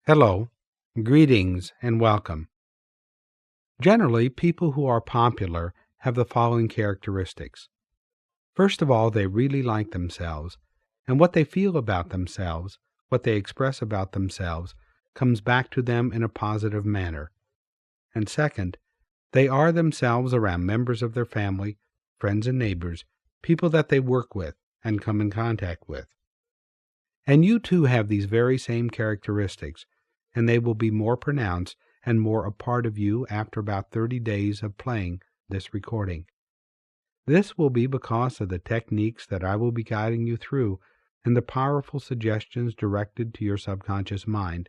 Hello, greetings, and welcome. Generally, people who are popular have the following characteristics. First of all, they really like themselves, and what they feel about themselves, what they express about themselves, comes back to them in a positive manner. And second, they are themselves around members of their family, friends and neighbors, people that they work with and come in contact with. And you too have these very same characteristics, and they will be more pronounced and more a part of you after about 30 days of playing this recording. This will be because of the techniques that I will be guiding you through and the powerful suggestions directed to your subconscious mind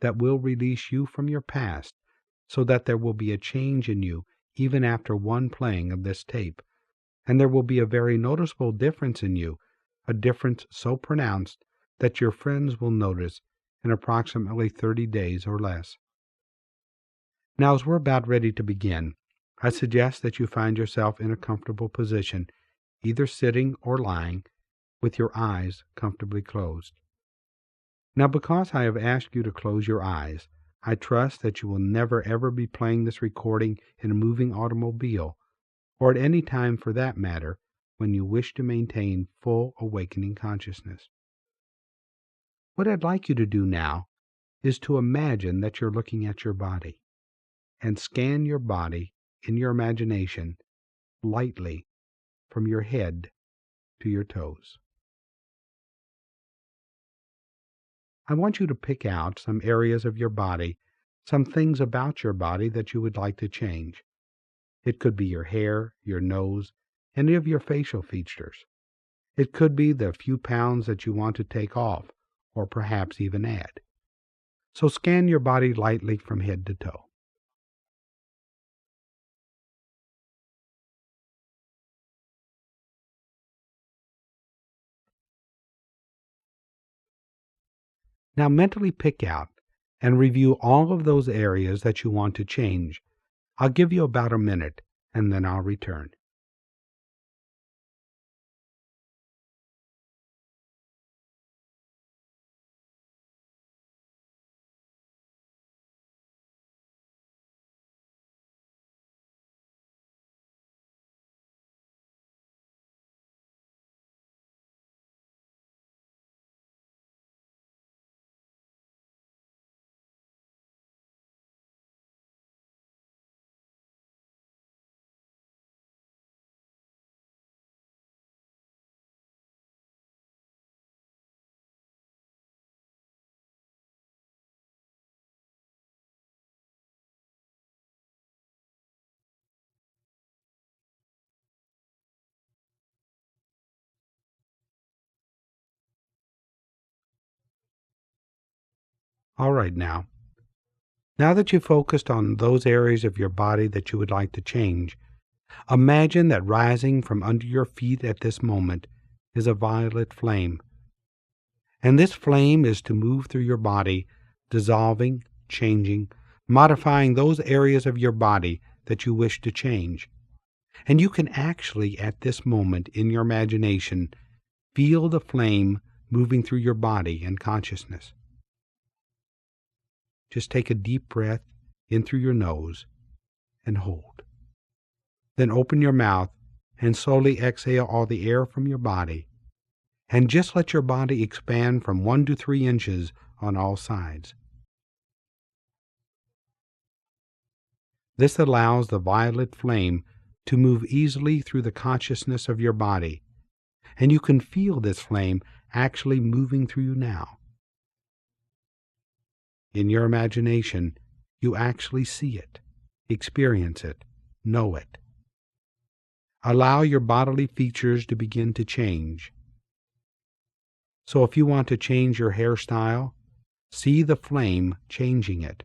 that will release you from your past so that there will be a change in you even after one playing of this tape, and there will be a very noticeable difference in you, a difference so pronounced that your friends will notice in approximately 30 days or less. Now, as we're about ready to begin, I suggest that you find yourself in a comfortable position, either sitting or lying, with your eyes comfortably closed. Now, because I have asked you to close your eyes, I trust that you will never ever be playing this recording in a moving automobile, or at any time for that matter, when you wish to maintain full awakening consciousness. What I'd like you to do now is to imagine that you're looking at your body and scan your body in your imagination lightly from your head to your toes. I want you to pick out some areas of your body, some things about your body that you would like to change. It could be your hair, your nose, any of your facial features. It could be the few pounds that you want to take off, or perhaps even add. So scan your body lightly from head to toe. Now mentally pick out and review all of those areas that you want to change. I'll give you about a minute, and then I'll return. All right, now that you've focused on those areas of your body that you would like to change, imagine that rising from under your feet at this moment is a violet flame. And this flame is to move through your body, dissolving, changing, modifying those areas of your body that you wish to change. And you can actually, at this moment in your imagination, feel the flame moving through your body and consciousness. Just take a deep breath in through your nose and hold. Then open your mouth and slowly exhale all the air from your body. And just let your body expand from 1 to 3 inches on all sides. This allows the violet flame to move easily through the consciousness of your body, and you can feel this flame actually moving through you now. In your imagination, you actually see it, experience it, know it. Allow your bodily features to begin to change. So if you want to change your hairstyle, see the flame changing it,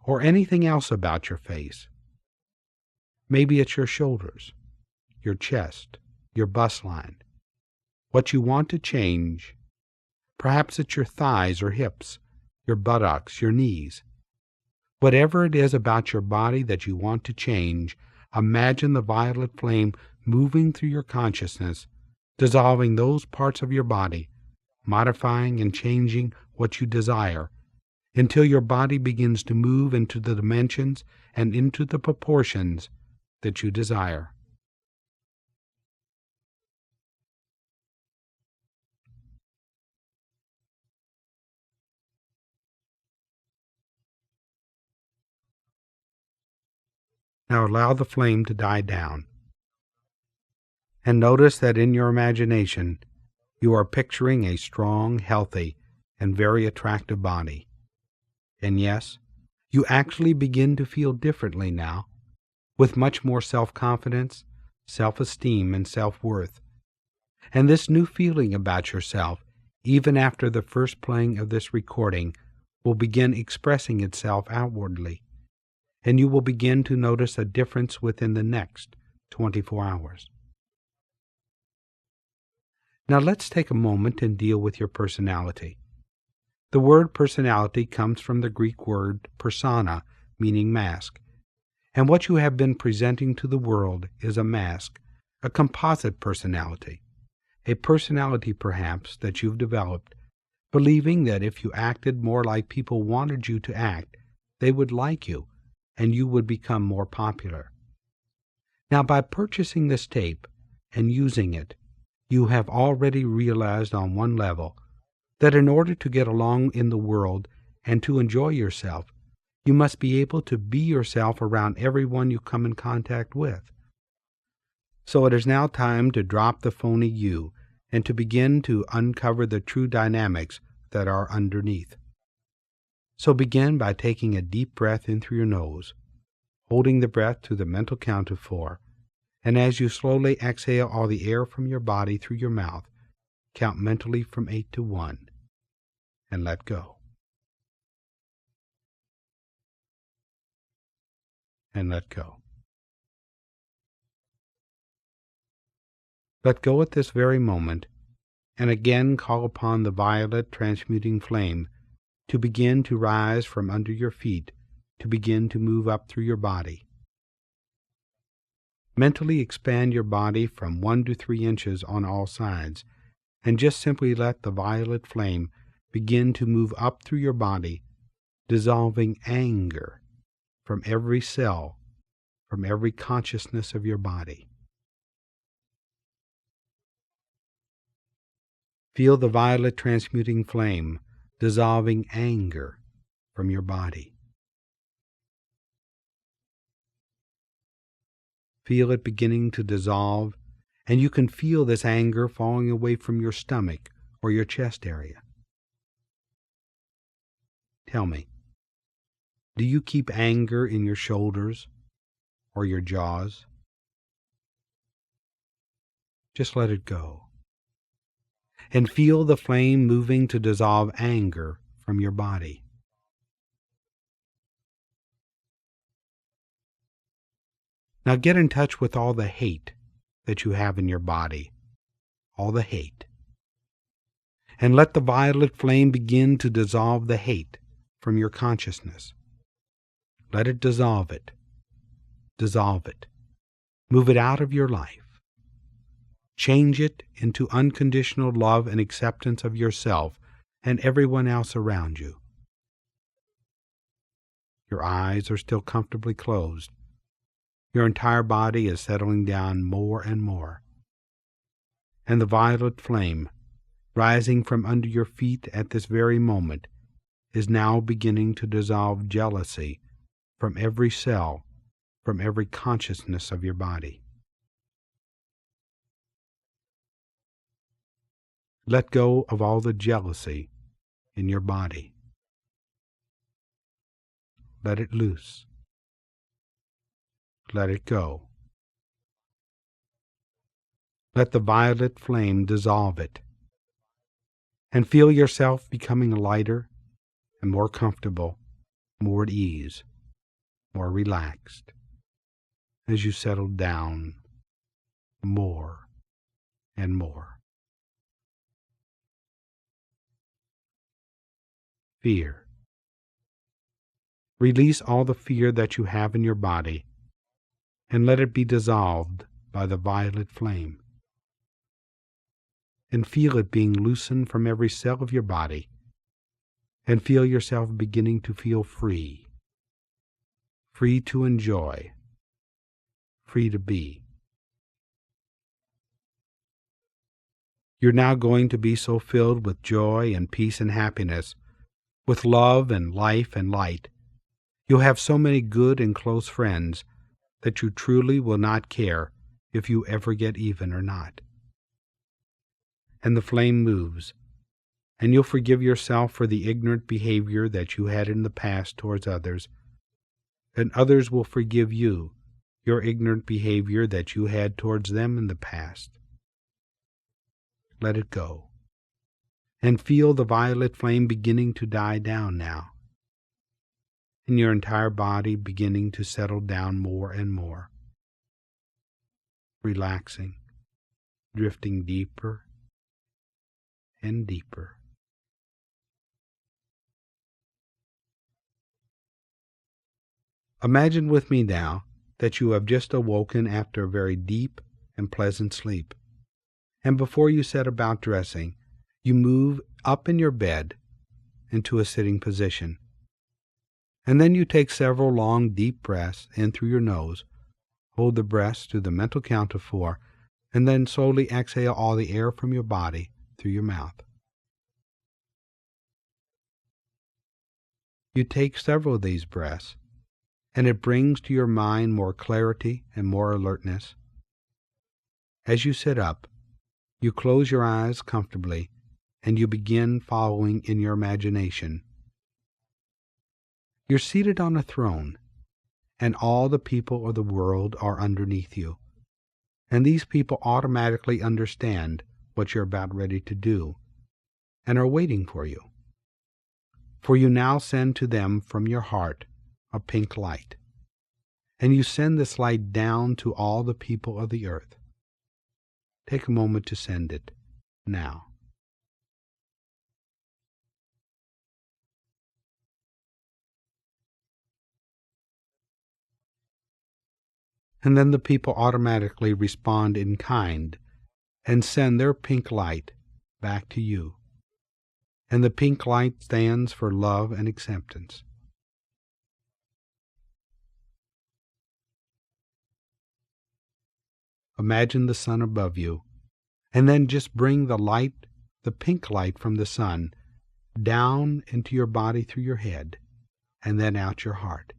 or anything else about your face. Maybe it's your shoulders, your chest, your bust line. What you want to change, perhaps it's your thighs or hips, your buttocks, your knees. Whatever it is about your body that you want to change, imagine the violet flame moving through your consciousness, dissolving those parts of your body, modifying and changing what you desire until your body begins to move into the dimensions and into the proportions that you desire. Now allow the flame to die down. And notice that in your imagination, you are picturing a strong, healthy, and very attractive body. And yes, you actually begin to feel differently now, with much more self-confidence, self-esteem, and self-worth. And this new feeling about yourself, even after the first playing of this recording, will begin expressing itself outwardly, and you will begin to notice a difference within the next 24 hours. Now let's take a moment and deal with your personality. The word personality comes from the Greek word persona, meaning mask. And what you have been presenting to the world is a mask, a composite personality. A personality, perhaps, that you've developed, believing that if you acted more like people wanted you to act, they would like you, and you would become more popular. Now, by purchasing this tape and using it, you have already realized on one level that in order to get along in the world and to enjoy yourself, you must be able to be yourself around everyone you come in contact with. So it is now time to drop the phony you and to begin to uncover the true dynamics that are underneath. So begin by taking a deep breath in through your nose, holding the breath to the mental count of 4, and as you slowly exhale all the air from your body through your mouth, count mentally from 8 to 1, and let go. And let go. Let go at this very moment, and again call upon the violet transmuting flame to begin to rise from under your feet, to begin to move up through your body. Mentally expand your body from 1 to 3 inches on all sides, and just simply let the violet flame begin to move up through your body, dissolving anger from every cell, from every consciousness of your body. Feel the violet transmuting flame dissolving anger from your body. Feel it beginning to dissolve, and you can feel this anger falling away from your stomach or your chest area. Tell me, do you keep anger in your shoulders or your jaws? Just let it go. And feel the flame moving to dissolve anger from your body. Now get in touch with all the hate that you have in your body, all the hate. And let the violet flame begin to dissolve the hate from your consciousness. Let it dissolve it. Dissolve it. Move it out of your life. Change it into unconditional love and acceptance of yourself and everyone else around you. Your eyes are still comfortably closed. Your entire body is settling down more and more. And the violet flame, rising from under your feet at this very moment, is now beginning to dissolve jealousy from every cell, from every consciousness of your body. Let go of all the jealousy in your body. Let it loose. Let it go. Let the violet flame dissolve it. And feel yourself becoming lighter and more comfortable, more at ease, more relaxed, as you settle down more and more. Fear. Release all the fear that you have in your body and let it be dissolved by the violet flame. And feel it being loosened from every cell of your body, and feel yourself beginning to feel free. Free to enjoy. Free to be. You're now going to be so filled with joy and peace and happiness, with love and life and light. You'll have so many good and close friends that you truly will not care if you ever get even or not. And the flame moves, and you'll forgive yourself for the ignorant behavior that you had in the past towards others, and others will forgive you your ignorant behavior that you had towards them in the past. Let it go, and feel the violet flame beginning to die down now, and your entire body beginning to settle down more and more, relaxing, drifting deeper and deeper. Imagine with me now that you have just awoken after a very deep and pleasant sleep, and before you set about dressing, you move up in your bed into a sitting position. And then you take several long, deep breaths in through your nose, hold the breaths to the mental count of 4, and then slowly exhale all the air from your body through your mouth. You take several of these breaths, and it brings to your mind more clarity and more alertness. As you sit up, you close your eyes comfortably, and you begin following in your imagination. You're seated on a throne, and all the people of the world are underneath you. And these people automatically understand what you're about ready to do, and are waiting for you. For you now send to them from your heart a pink light, and you send this light down to all the people of the earth. Take a moment to send it now. And then the people automatically respond in kind and send their pink light back to you. And the pink light stands for love and acceptance. Imagine the sun above you, and then just bring the light, the pink light from the sun, down into your body through your head, and then out your heart.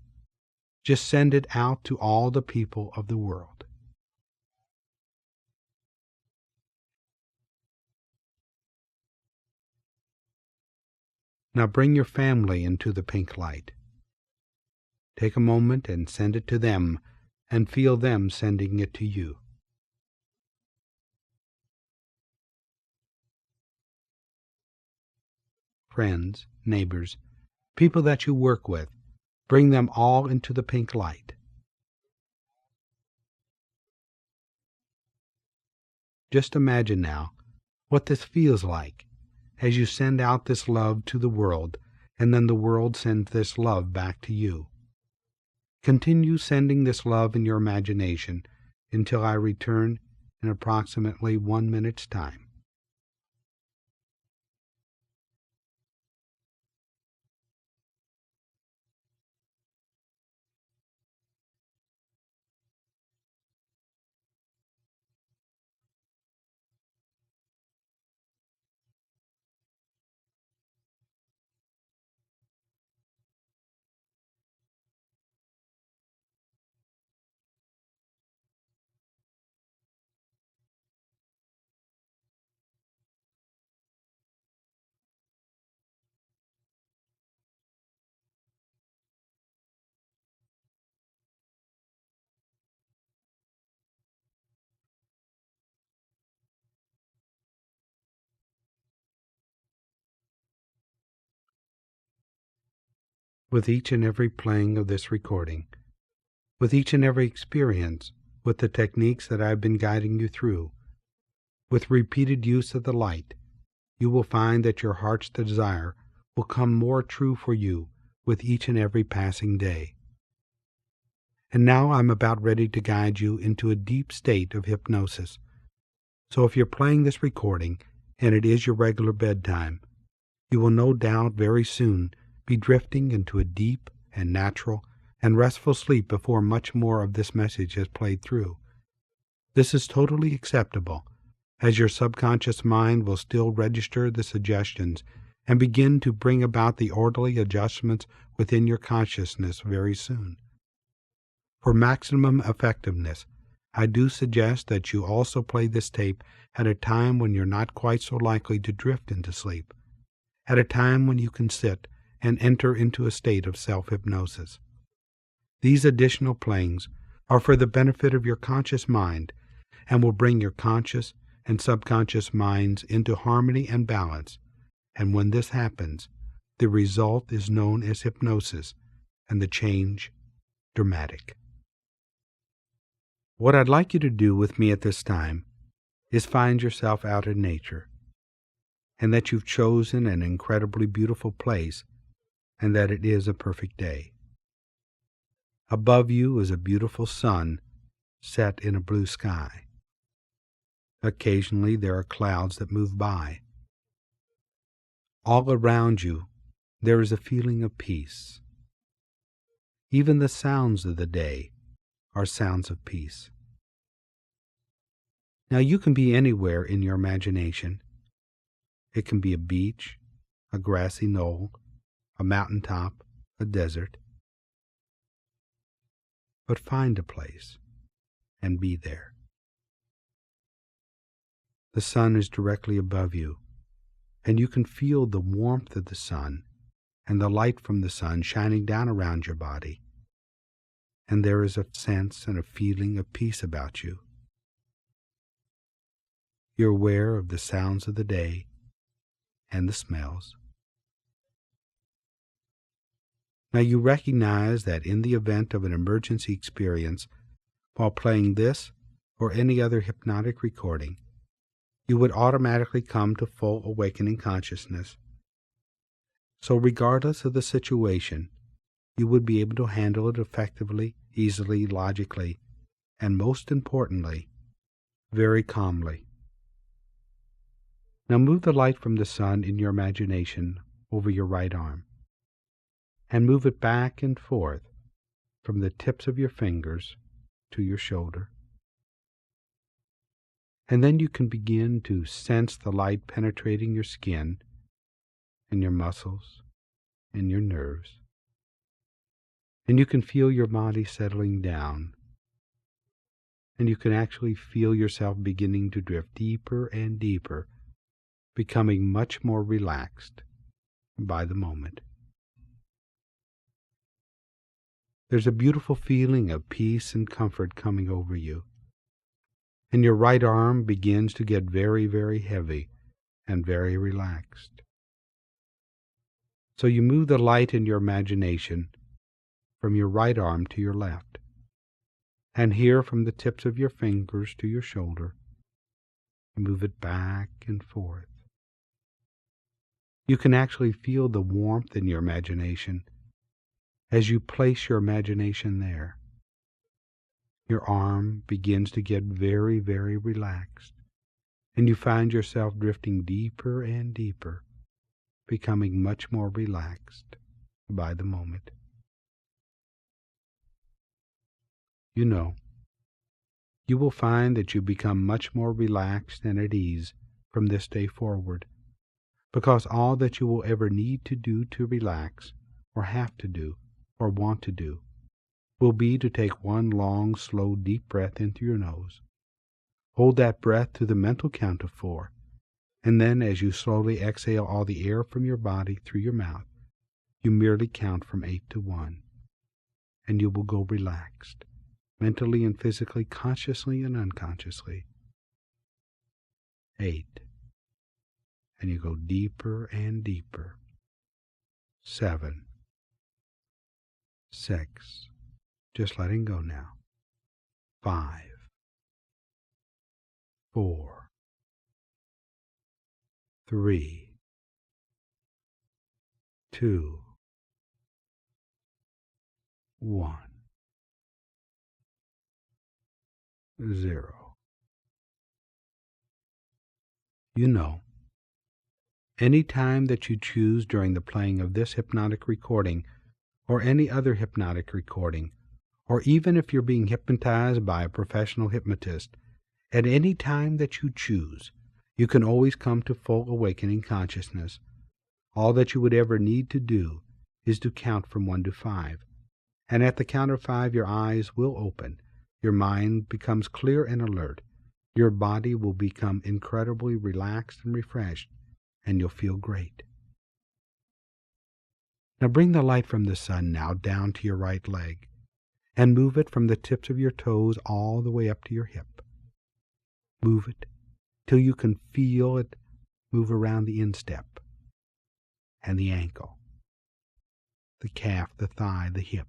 Just send it out to all the people of the world. Now bring your family into the pink light. Take a moment and send it to them, and feel them sending it to you. Friends, neighbors, people that you work with, bring them all into the pink light. Just imagine now what this feels like as you send out this love to the world, and then the world sends this love back to you. Continue sending this love in your imagination until I return in approximately 1 minute's time. With each and every playing of this recording, with each and every experience, with the techniques that I've been guiding you through, with repeated use of the light, you will find that your heart's desire will come more true for you with each and every passing day. And now I'm about ready to guide you into a deep state of hypnosis. So if you're playing this recording and it is your regular bedtime, You will no doubt very soon be drifting into a deep and natural and restful sleep before much more of this message has played through. This is totally acceptable, as your subconscious mind will still register the suggestions and begin to bring about the orderly adjustments within your consciousness very soon. For maximum effectiveness, I do suggest that you also play this tape at a time when you're not quite so likely to drift into sleep, at a time when you can sit and enter into a state of self-hypnosis. These additional playings are for the benefit of your conscious mind and will bring your conscious and subconscious minds into harmony and balance, and when this happens, the result is known as hypnosis and the change dramatic. What I'd like you to do with me at this time is find yourself out in nature, and that you've chosen an incredibly beautiful place, and that it is a perfect day. Above you is a beautiful sun set in a blue sky. Occasionally there are clouds that move by. All around you there is a feeling of peace. Even the sounds of the day are sounds of peace. Now you can be anywhere in your imagination. It can be a beach, a grassy knoll, a mountaintop, a desert. But find a place and be there. The sun is directly above you, and you can feel the warmth of the sun and the light from the sun shining down around your body. And there is a sense and a feeling of peace about you. You're aware of the sounds of the day and the smells. Now you recognize that in the event of an emergency experience, while playing this or any other hypnotic recording, you would automatically come to full awakening consciousness. So regardless of the situation, you would be able to handle it effectively, easily, logically, and most importantly, very calmly. Now move the light from the sun in your imagination over your right arm, and move it back and forth from the tips of your fingers to your shoulder. And then you can begin to sense the light penetrating your skin and your muscles and your nerves. And you can feel your body settling down. And you can actually feel yourself beginning to drift deeper and deeper, becoming much more relaxed by the moment. There's a beautiful feeling of peace and comfort coming over you, and your right arm begins to get very, very heavy and very relaxed. So you move the light in your imagination from your right arm to your left, and here from the tips of your fingers to your shoulder, you move it back and forth. You can actually feel the warmth in your imagination as you place your imagination there. Your arm begins to get very, very relaxed, and you find yourself drifting deeper and deeper, becoming much more relaxed by the moment. You know, you will find that you become much more relaxed and at ease from this day forward, because all that you will ever need to do to relax, or have to do, or want to do, will be to take one long, slow, deep breath into your nose. Hold that breath to the mental count of 4, and then as you slowly exhale all the air from your body through your mouth, you merely count from 8 to 1, and you will go relaxed, mentally and physically, consciously and unconsciously. 8, and you go deeper and deeper. 7, 6, just letting go now. 5, 4, 3, 2, 1, 0. You know, Any time that you choose during the playing of this hypnotic recording or any other hypnotic recording, or even if you're being hypnotized by a professional hypnotist, at any time that you choose, you can always come to full awakening consciousness. All that you would ever need to do is to count from 1 to 5. And at the count of 5, your eyes will open, your mind becomes clear and alert, your body will become incredibly relaxed and refreshed, and you'll feel great. Now bring the light from the sun now down to your right leg, and move it from the tips of your toes all the way up to your hip. Move it till you can feel it move around the instep and the ankle, the calf, the thigh, the hip,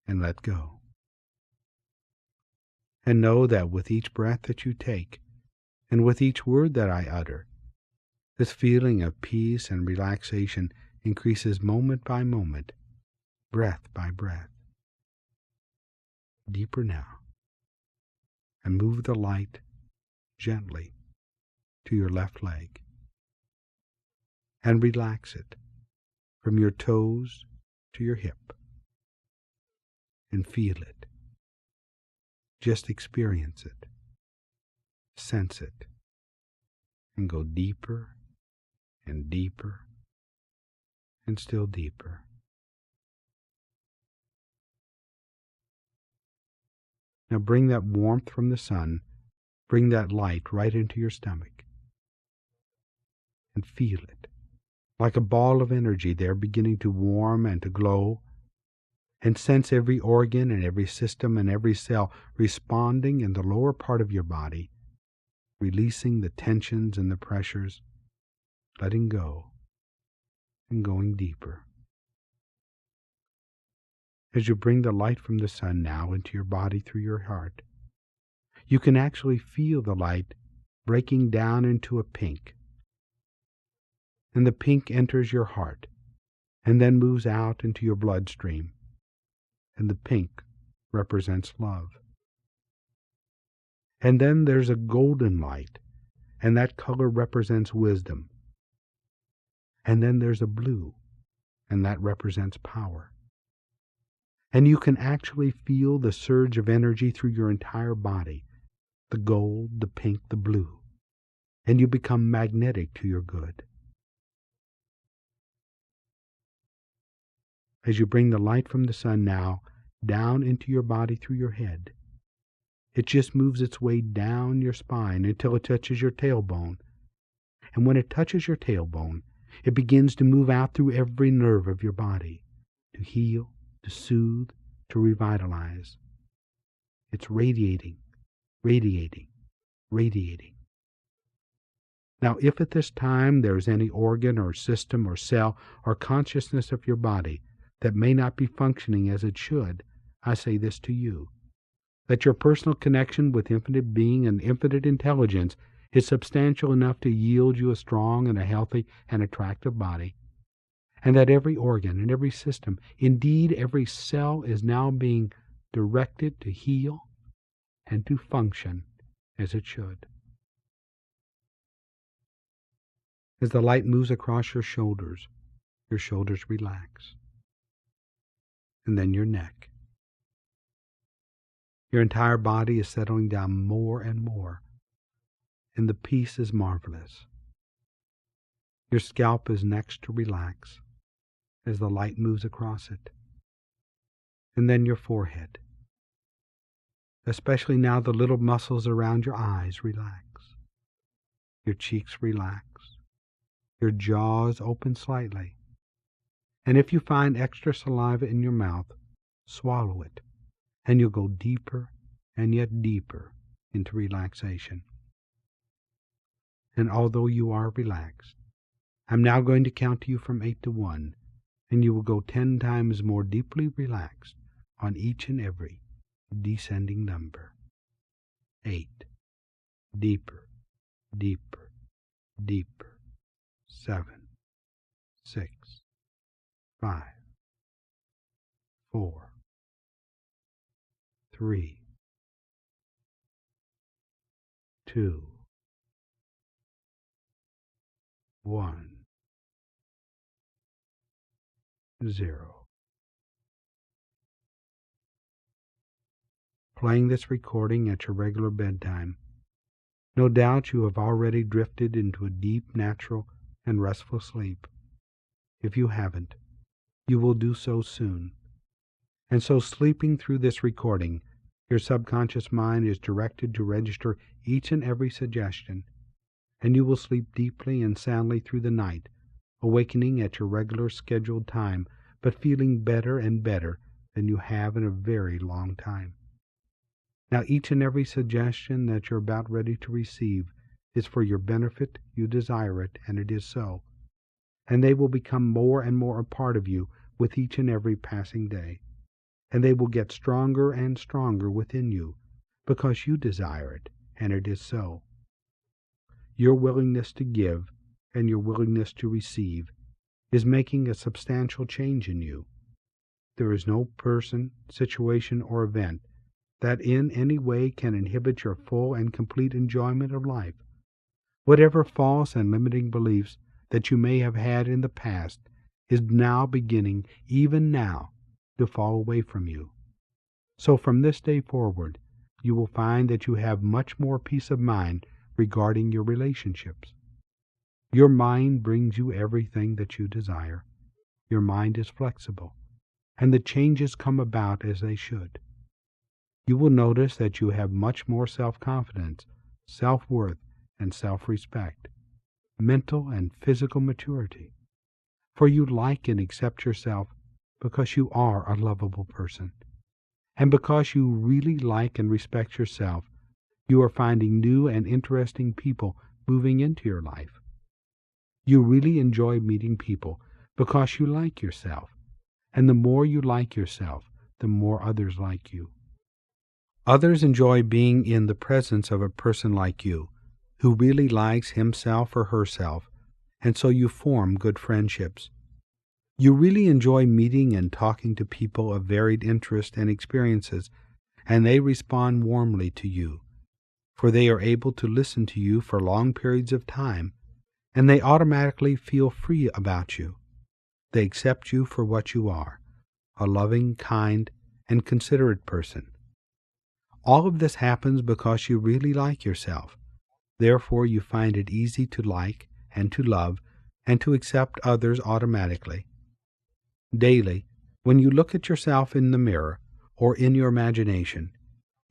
and let go. And know that with each breath that you take, and with each word that I utter, this feeling of peace and relaxation increases moment by moment, breath by breath. Deeper now, and move the light gently to your left leg, and relax it from your toes to your hip, and feel it. Just experience it, sense it, and go deeper and deeper and still deeper. Now bring that warmth from the sun, bring that light right into your stomach, and feel it like a ball of energy there beginning to warm and to glow, and sense every organ and every system and every cell responding in the lower part of your body, releasing the tensions and the pressures, letting go and going deeper. As you bring the light from the sun now into your body through your heart, you can actually feel the light breaking down into a pink. And the pink enters your heart and then moves out into your bloodstream. And the pink represents love. And then there's a golden light, and that color represents wisdom. And then there's a blue, and that represents power. And you can actually feel the surge of energy through your entire body, the gold, the pink, the blue, and you become magnetic to your good. As you bring the light from the sun now down into your body through your head, it just moves its way down your spine until it touches your tailbone. And when it touches your tailbone, it begins to move out through every nerve of your body, to heal, to soothe, to revitalize. It's radiating, radiating, radiating. Now, if at this time there is any organ or system or cell or consciousness of your body that may not be functioning as it should, I say this to you, that your personal connection with infinite being and infinite intelligence is substantial enough to yield you a strong and a healthy and attractive body, and that every organ and every system, indeed every cell, is now being directed to heal and to function as it should. As the light moves across your shoulders relax. And then your neck. Your entire body is settling down more and more, and the peace is marvelous. Your scalp is next to relax as the light moves across it. And then your forehead. Especially now the little muscles around your eyes relax. Your cheeks relax. Your jaws open slightly. And if you find extra saliva in your mouth, swallow it, and you'll go deeper and yet deeper into relaxation. And although you are relaxed, I'm now going to count to you from 8 to 1, and you will go 10 times more deeply relaxed on each and every descending number. 8. Deeper, deeper, deeper. 7, 6, 5, 4, 3, 2, 1, 0. Playing this recording at your regular bedtime. No doubt you have already drifted into a deep, natural, and restful sleep. If you haven't, you will do so soon. And so sleeping through this recording, your subconscious mind is directed to register each and every suggestion, and you will sleep deeply and soundly through the night, awakening at your regular scheduled time, but feeling better and better than you have in a very long time. Now each and every suggestion that you're about ready to receive is for your benefit. You desire it, and it is so. And they will become more and more a part of you with each and every passing day. And they will get stronger and stronger within you because you desire it, and it is so. Your willingness to give and your willingness to receive is making a substantial change in you. There is no person, situation, or event that in any way can inhibit your full and complete enjoyment of life. Whatever false and limiting beliefs that you may have had in the past is now beginning, even now, to fall away from you. So from this day forward, you will find that you have much more peace of mind regarding your relationships. Your mind brings you everything that you desire. Your mind is flexible, and the changes come about as they should. You will notice that you have much more self-confidence, self-worth, and self-respect, mental and physical maturity. For you like and accept yourself because you are a lovable person. And because you really like and respect yourself, you are finding new and interesting people moving into your life. You really enjoy meeting people because you like yourself. And the more you like yourself, the more others like you. Others enjoy being in the presence of a person like you, who really likes himself or herself, and so you form good friendships. You really enjoy meeting and talking to people of varied interests and experiences, and they respond warmly to you, for they are able to listen to you for long periods of time, and they automatically feel free about you. They accept you for what you are, a loving, kind, and considerate person. All of this happens because you really like yourself. Therefore, you find it easy to like and to love and to accept others automatically. Daily, when you look at yourself in the mirror or in your imagination,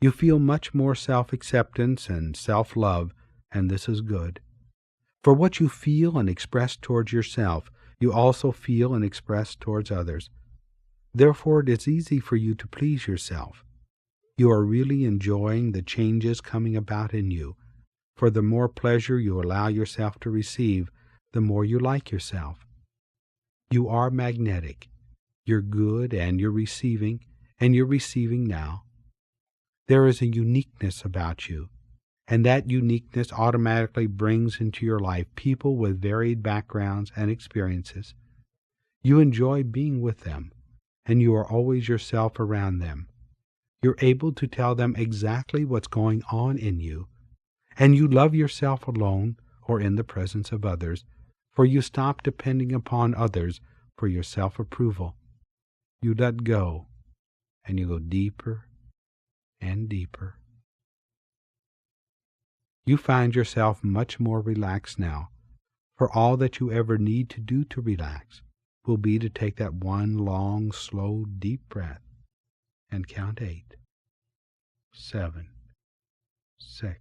you feel much more self-acceptance and self-love, and this is good. For what you feel and express towards yourself, you also feel and express towards others. Therefore, it is easy for you to please yourself. You are really enjoying the changes coming about in you, for the more pleasure you allow yourself to receive, the more you like yourself. You are magnetic. You're good, and you're receiving now. There is a uniqueness about you, and that uniqueness automatically brings into your life people with varied backgrounds and experiences. You enjoy being with them, and you are always yourself around them. You're able to tell them exactly what's going on in you, and you love yourself alone or in the presence of others, for you stop depending upon others for your self-approval. You let go, and you go deeper and deeper. You find yourself much more relaxed now, for all that you ever need to do to relax will be to take that one long, slow, deep breath and count 8, 7, 6,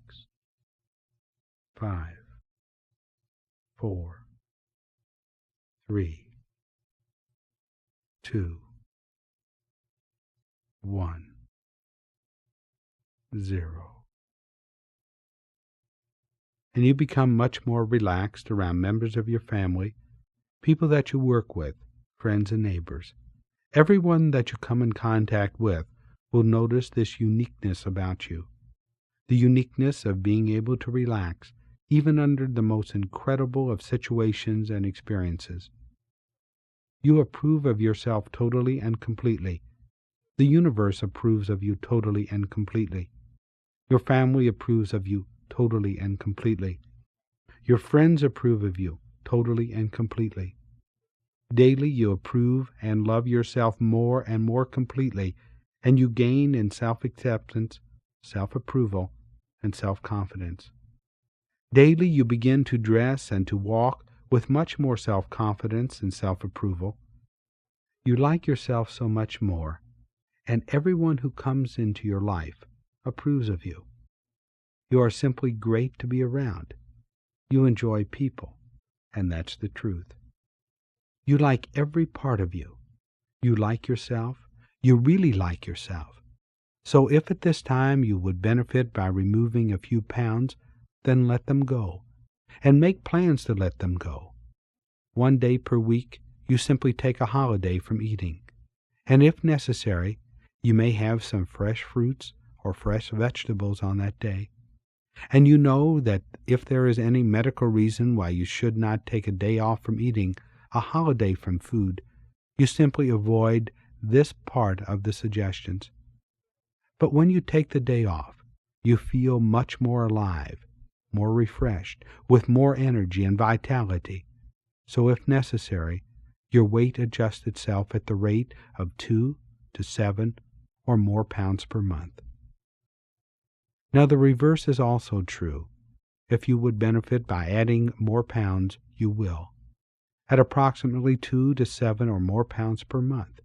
5, 4, 3, 2, 1, 0. And you become much more relaxed around members of your family, people that you work with, friends and neighbors. Everyone that you come in contact with will notice this uniqueness about you, the uniqueness of being able to relax even under the most incredible of situations and experiences. You approve of yourself totally and completely. The universe approves of you totally and completely. Your family approves of you totally and completely. Your friends approve of you totally and completely. Daily you approve and love yourself more and more completely, and you gain in self-acceptance, self-approval, and self-confidence. Daily you begin to dress and to walk with much more self-confidence and self-approval. You like yourself so much more, and everyone who comes into your life approves of you. You are simply great to be around. You enjoy people, and that's the truth. You like every part of you. You like yourself. You really like yourself. So if at this time you would benefit by removing a few pounds, then let them go, and make plans to let them go. 1 day per week, you simply take a holiday from eating, and if necessary, you may have some fresh fruits or fresh vegetables on that day. And you know that if there is any medical reason why you should not take a day off from eating, a holiday from food, you simply avoid this part of the suggestions. But when you take the day off, you feel much more alive, more refreshed, with more energy and vitality. So if necessary, your weight adjusts itself at the rate of 2 to 7 or more pounds per month. Now the reverse is also true. If you would benefit by adding more pounds, you will, at approximately 2 to 7 or more pounds per month.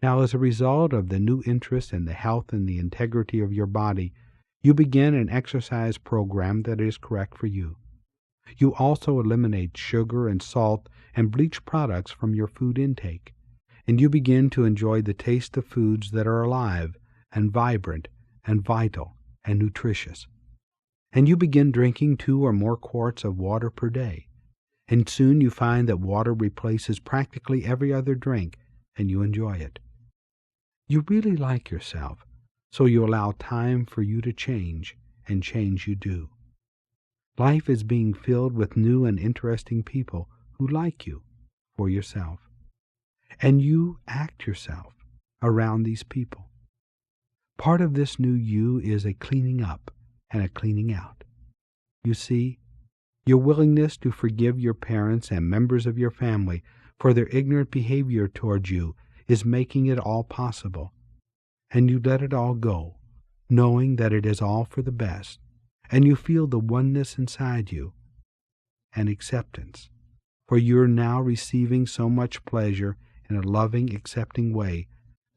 Now, as a result of the new interest in the health and the integrity of your body, you begin an exercise program that is correct for you. You also eliminate sugar and salt and bleach products from your food intake, and you begin to enjoy the taste of foods that are alive and vibrant and vital and nutritious. And you begin drinking 2 or more quarts of water per day, and soon you find that water replaces practically every other drink, and you enjoy it. You really like yourself, so you allow time for you to change, and change you do. Life is being filled with new and interesting people who like you for yourself, and you act yourself around these people. Part of this new you is a cleaning up and a cleaning out. You see, your willingness to forgive your parents and members of your family for their ignorant behavior towards you is making it all possible, and you let it all go, knowing that it is all for the best, and you feel the oneness inside you and acceptance, for you are now receiving so much pleasure in a loving, accepting way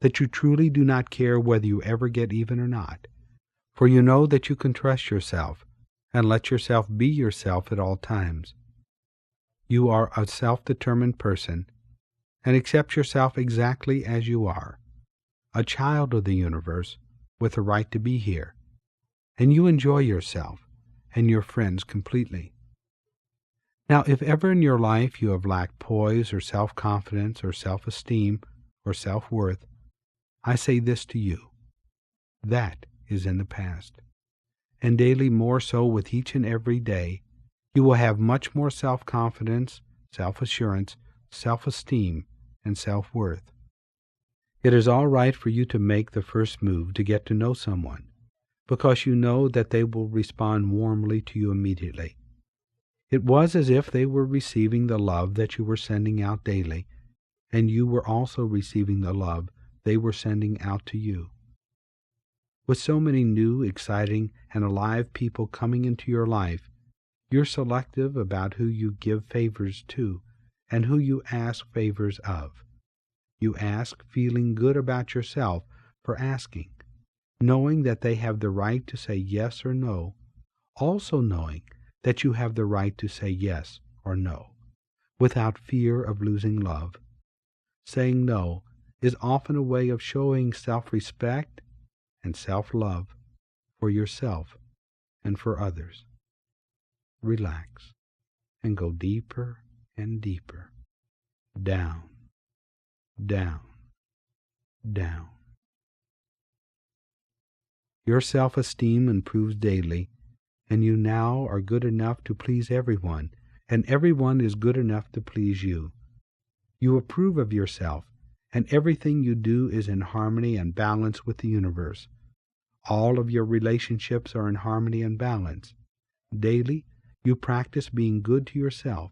that you truly do not care whether you ever get even or not, for you know that you can trust yourself and let yourself be yourself at all times. You are a self-determined person and accept yourself exactly as you are, a child of the universe with a right to be here, and you enjoy yourself and your friends completely. Now, if ever in your life you have lacked poise or self-confidence or self-esteem or self-worth, I say this to you: that is in the past. And daily, more so with each and every day, you will have much more self-confidence, self-assurance, self-esteem, and self-worth. It is all right for you to make the first move to get to know someone, because you know that they will respond warmly to you immediately. It was as if they were receiving the love that you were sending out daily, and you were also receiving the love they were sending out to you. With so many new, exciting, and alive people coming into your life, you're selective about who you give favors to and who you ask favors of. You ask feeling good about yourself for asking, knowing that they have the right to say yes or no, also knowing that you have the right to say yes or no, without fear of losing love. Saying no is often a way of showing self-respect and self-love for yourself and for others. Relax and go deeper and deeper, down, down, down. Your self-esteem improves daily, and you now are good enough to please everyone, and everyone is good enough to please you. You approve of yourself, and everything you do is in harmony and balance with the universe. All of your relationships are in harmony and balance. Daily, You practice being good to yourself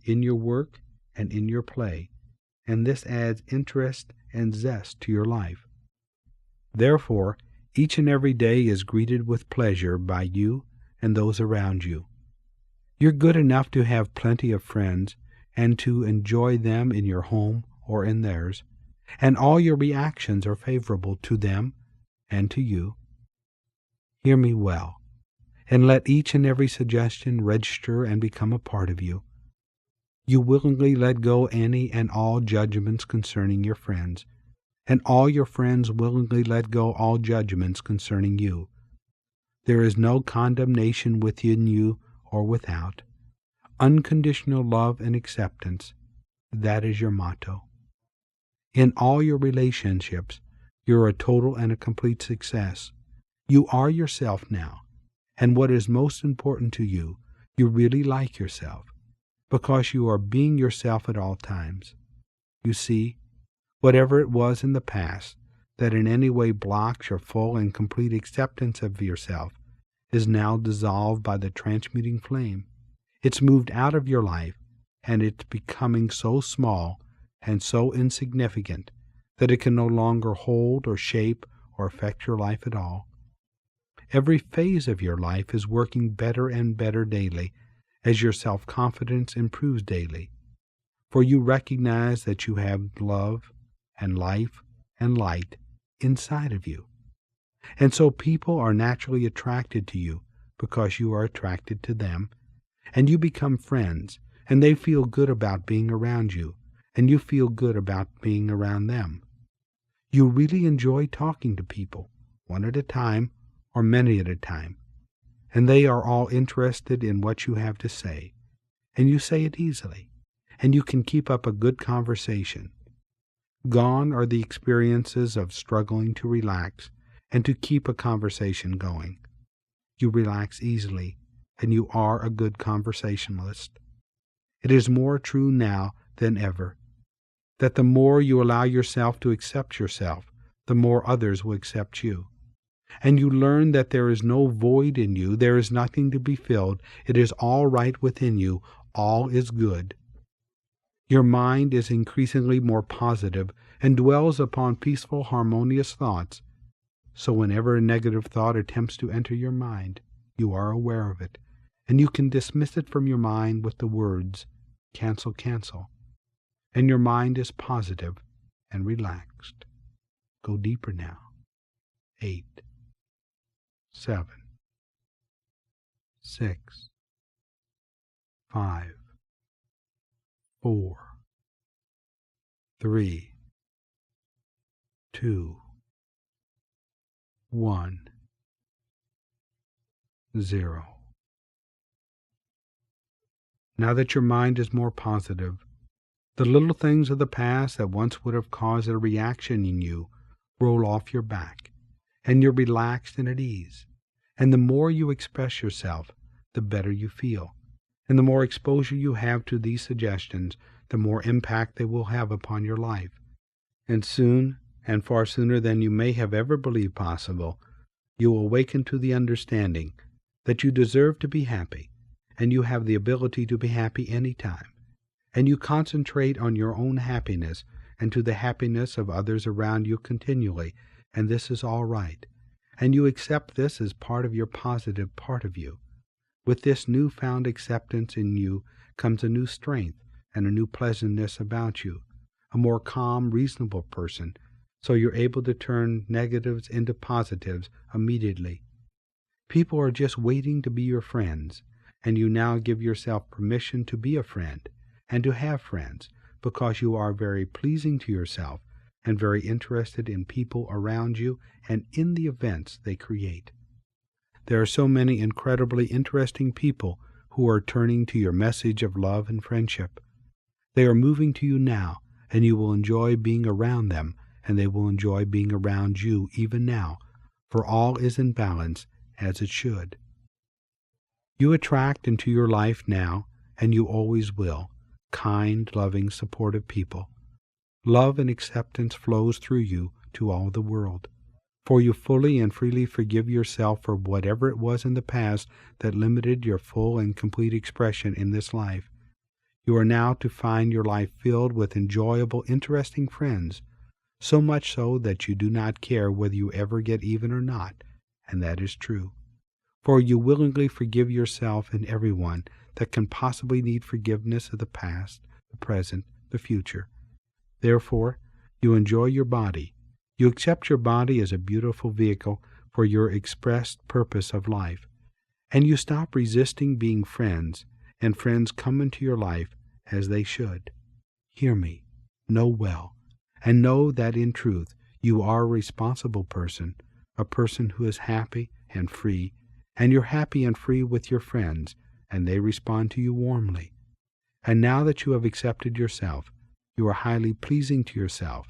in your work and in your play, and this adds interest and zest to your life. Therefore, each and every day is greeted with pleasure by you and those around you. You're good enough to have plenty of friends and to enjoy them in your home or in theirs, and all your reactions are favorable to them and to you. Hear me well, and let each and every suggestion register and become a part of you. You willingly let go any and all judgments concerning your friends, and all your friends willingly let go all judgments concerning you. There is no condemnation within you or without. Unconditional love and acceptance, that is your motto. In all your relationships, you're a total and a complete success. You are yourself now, and what is most important to you, you really like yourself, because you are being yourself at all times. You see, whatever it was in the past that in any way blocks your full and complete acceptance of yourself is now dissolved by the transmuting flame. It's moved out of your life, and it's becoming so small and so insignificant that it can no longer hold or shape or affect your life at all. Every phase of your life is working better and better daily as your self-confidence improves daily, for you recognize that you have love and life and light inside of you. And so people are naturally attracted to you because you are attracted to them, and you become friends, and they feel good about being around you, and you feel good about being around them. You really enjoy talking to people, one at a time or many at a time, and they are all interested in what you have to say, and you say it easily, and you can keep up a good conversation. Gone are the experiences of struggling to relax and to keep a conversation going. You relax easily, and you are a good conversationalist. It is more true now than ever that the more you allow yourself to accept yourself, the more others will accept you. And you learn that there is no void in you, there is nothing to be filled, it is all right within you, all is good. Your mind is increasingly more positive and dwells upon peaceful, harmonious thoughts. So whenever a negative thought attempts to enter your mind, you are aware of it, and you can dismiss it from your mind with the words, cancel, cancel. And your mind is positive and relaxed. Go deeper now. 8, 7, 6, 5, 4, 3, 2, 1, 0. Now that your mind is more positive, the little things of the past that once would have caused a reaction in you roll off your back, and you're relaxed and at ease. And the more you express yourself, the better you feel. And the more exposure you have to these suggestions, the more impact they will have upon your life. And soon, and far sooner than you may have ever believed possible, you will awaken to the understanding that you deserve to be happy, and you have the ability to be happy any time. And you concentrate on your own happiness and to the happiness of others around you continually, and this is all right. And you accept this as part of your positive part of you. With this newfound acceptance in you comes a new strength and a new pleasantness about you, a more calm, reasonable person, so you're able to turn negatives into positives immediately. People are just waiting to be your friends, and you now give yourself permission to be a friend and to have friends, because you are very pleasing to yourself and very interested in people around you and in the events they create. There are so many incredibly interesting people who are turning to your message of love and friendship. They are moving to you now, and you will enjoy being around them, and they will enjoy being around you even now, for all is in balance as it should. You attract into your life now, and you always will, kind, loving, supportive people. Love and acceptance flows through you to all the world, For you fully and freely forgive yourself for whatever it was in the past that limited your full and complete expression in this life. You are now to find your life filled with enjoyable, interesting friends, so much so that you do not care whether you ever get even or not, and that is true. For you willingly forgive yourself and everyone that can possibly need forgiveness of the past, the present, the future. Therefore, you enjoy your body. You accept your body as a beautiful vehicle for your expressed purpose of life, and you stop resisting being friends, and friends come into your life as they should. Hear me, know well, and know that in truth you are a responsible person, a person who is happy and free, and you're happy and free with your friends, and they respond to you warmly. And now that you have accepted yourself, you are highly pleasing to yourself,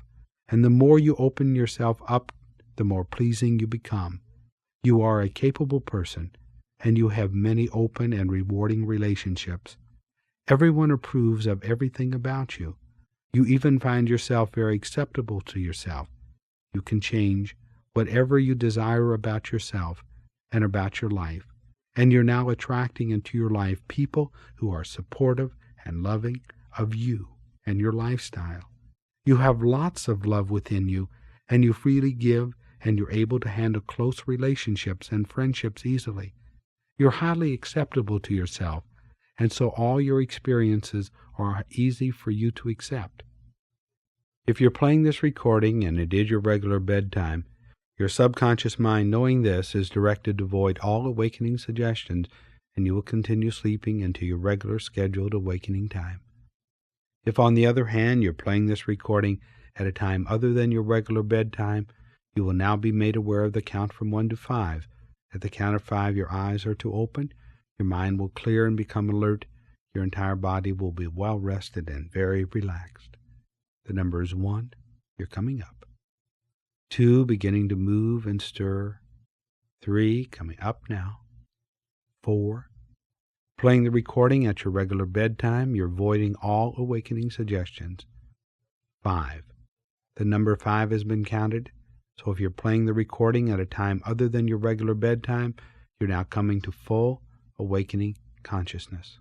and the more you open yourself up, the more pleasing you become. You are a capable person, and you have many open and rewarding relationships. Everyone approves of everything about you. You even find yourself very acceptable to yourself. You can change whatever you desire about yourself and about your life, and you're now attracting into your life people who are supportive and loving of you and your lifestyle. You have lots of love within you, and you freely give, and you're able to handle close relationships and friendships easily. You're highly acceptable to yourself, and so all your experiences are easy for you to accept. If you're playing this recording and it is your regular bedtime, your subconscious mind, knowing this, is directed to avoid all awakening suggestions, and you will continue sleeping into your regular scheduled awakening time. If, on the other hand, you're playing this recording at a time other than your regular bedtime, you will now be made aware of the count from 1 to 5. At the count of 5, your eyes are to open, your mind will clear and become alert, your entire body will be well rested and very relaxed. The number is 1, you're coming up. 2, beginning to move and stir. 3, coming up now. 4, playing the recording at your regular bedtime, you're avoiding all awakening suggestions. 5, the number 5 has been counted, so if you're playing the recording at a time other than your regular bedtime, you're now coming to full awakening consciousness.